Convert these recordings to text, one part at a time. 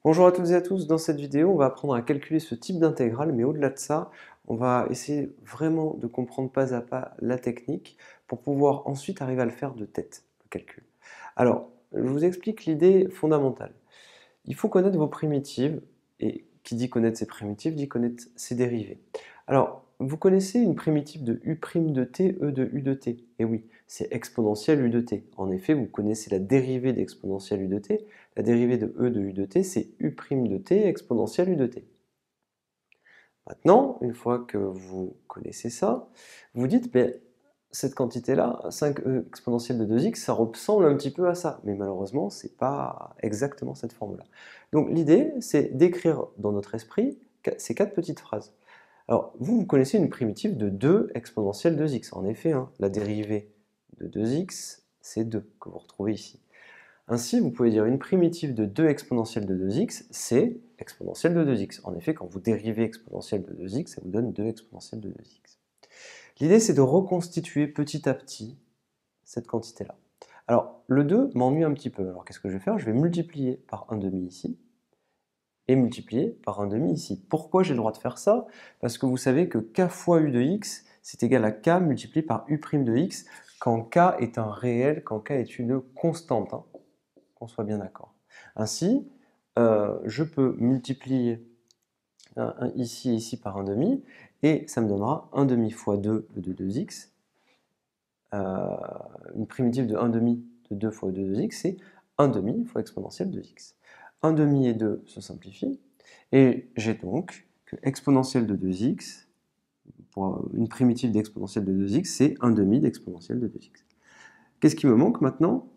Bonjour à toutes et à tous, dans cette vidéo on va apprendre à calculer ce type d'intégrale, mais au-delà de ça, on va essayer vraiment de comprendre pas à pas la technique pour pouvoir ensuite arriver à le faire de tête, le calcul. Alors, je vous explique l'idée fondamentale. Il faut connaître vos primitives, et qui dit connaître ses primitives, dit connaître ses dérivées. Alors, vous connaissez une primitive de u' de t, e de u de t. Et oui, c'est exponentielle u de t. En effet, vous connaissez la dérivée d'exponentielle u de t. La dérivée de e de u de t, c'est u' de t exponentielle u de t. Maintenant, une fois que vous connaissez ça, vous dites, ben, cette quantité-là, 5e exponentielle de 2x, ça ressemble un petit peu à ça. Mais malheureusement, ce n'est pas exactement cette forme-là. Donc l'idée, c'est d'écrire dans notre esprit ces 4 petites phrases. Alors, vous connaissez une primitive de 2 exponentielle 2x. En effet, hein, la dérivée de 2x, c'est 2 que vous retrouvez ici. Ainsi, vous pouvez dire une primitive de 2 exponentielle de 2x, c'est exponentielle de 2x. En effet, quand vous dérivez exponentielle de 2x, ça vous donne 2 exponentielle de 2x. L'idée, c'est de reconstituer petit à petit cette quantité-là. Alors, le 2 m'ennuie un petit peu. Alors, qu'est-ce que je vais faire? Je vais multiplier par 1/2 ici, et multiplier par 1/2 ici. Pourquoi j'ai le droit de faire ça? Parce que vous savez que k fois u de x, c'est égal à k multiplié par u' de x, quand k est un réel, quand k est une constante, hein, qu'on soit bien d'accord. Ainsi, je peux multiplier ici et ici par 1/2, et ça me donnera 1/2 fois 2 de 2x. Une primitive de 1/2 de 2 fois 2 de x, c'est 1/2 fois exponentielle de x. 1/2 et 2 se simplifient, et j'ai donc que exponentielle de 2x, pour une primitive d'exponentielle de 2x, c'est 1/2 d'exponentielle de 2x. Qu'est-ce qui me manque maintenant?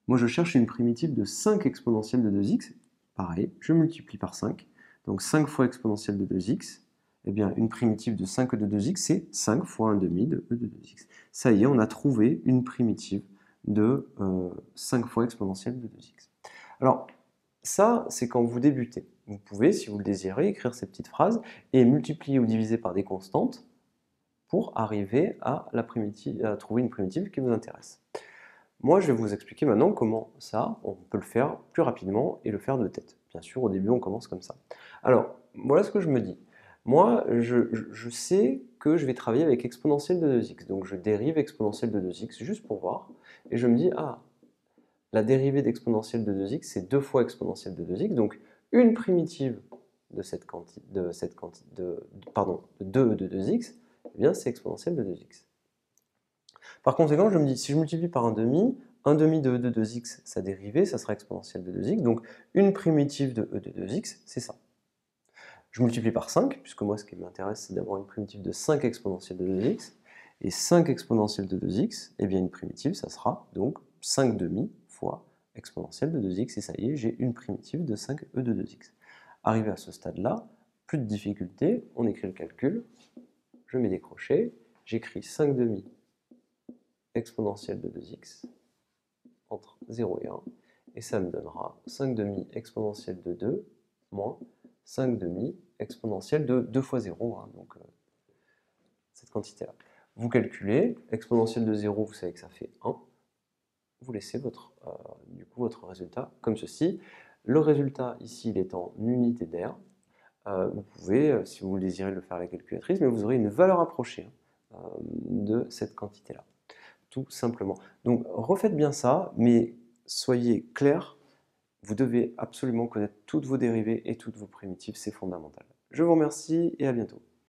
Moi, je cherche une primitive de 5 exponentielle de 2x. Pareil, je multiplie par 5. Donc 5 fois exponentielle de 2x, eh bien, une primitive de 5 de 2x, c'est 5 fois 1/2 de e de 2x. Ça y est, on a trouvé une primitive de 5 fois exponentielle de 2x. Alors, ça, c'est quand vous débutez. Vous pouvez, si vous le désirez, écrire ces petites phrases et multiplier ou diviser par des constantes pour arriver à trouver une primitive qui vous intéresse. Moi, je vais vous expliquer maintenant comment ça, on peut le faire plus rapidement et le faire de tête. Bien sûr, au début, on commence comme ça. Alors, voilà ce que je me dis. Moi, je sais que je vais travailler avec exponentielle de 2x. Donc, je dérive exponentielle de 2x juste pour voir. Et je me dis, ah, la dérivée d'exponentielle de 2x, c'est 2 fois exponentielle de 2x. Donc, une primitive de cette quantité, pardon, de 2 de 2x, eh bien, c'est exponentielle de 2x. Par conséquent, je me dis, si je multiplie par 1/2, 1/2 de e de 2x, sa dérivée, ça sera exponentielle de 2x, donc une primitive de e de 2x, c'est ça. Je multiplie par 5, puisque moi, ce qui m'intéresse, c'est d'avoir une primitive de 5 exponentielle de 2x, et 5 exponentielle de 2x, eh bien une primitive, ça sera donc 5/2 fois exponentielle de 2x, et ça y est, j'ai une primitive de 5e de 2x. Arrivé à ce stade-là, plus de difficulté, on écrit le calcul, je mets des crochets, j'écris 5/2 exponentielle de 2x entre 0 et 1, et ça me donnera 5/2 exponentielle de 2 moins 5/2 exponentielle de 2 fois 0, hein, donc cette quantité-là. Vous calculez, exponentielle de 0, vous savez que ça fait 1, vous laissez du coup, votre résultat comme ceci. Le résultat ici, il est en unité d'air. Vous pouvez, si vous le désirez, le faire à la calculatrice, mais vous aurez une valeur approchée de cette quantité-là. Tout simplement. Donc refaites bien ça, mais soyez clair, vous devez absolument connaître toutes vos dérivées et toutes vos primitives, c'est fondamental. Je vous remercie et à bientôt.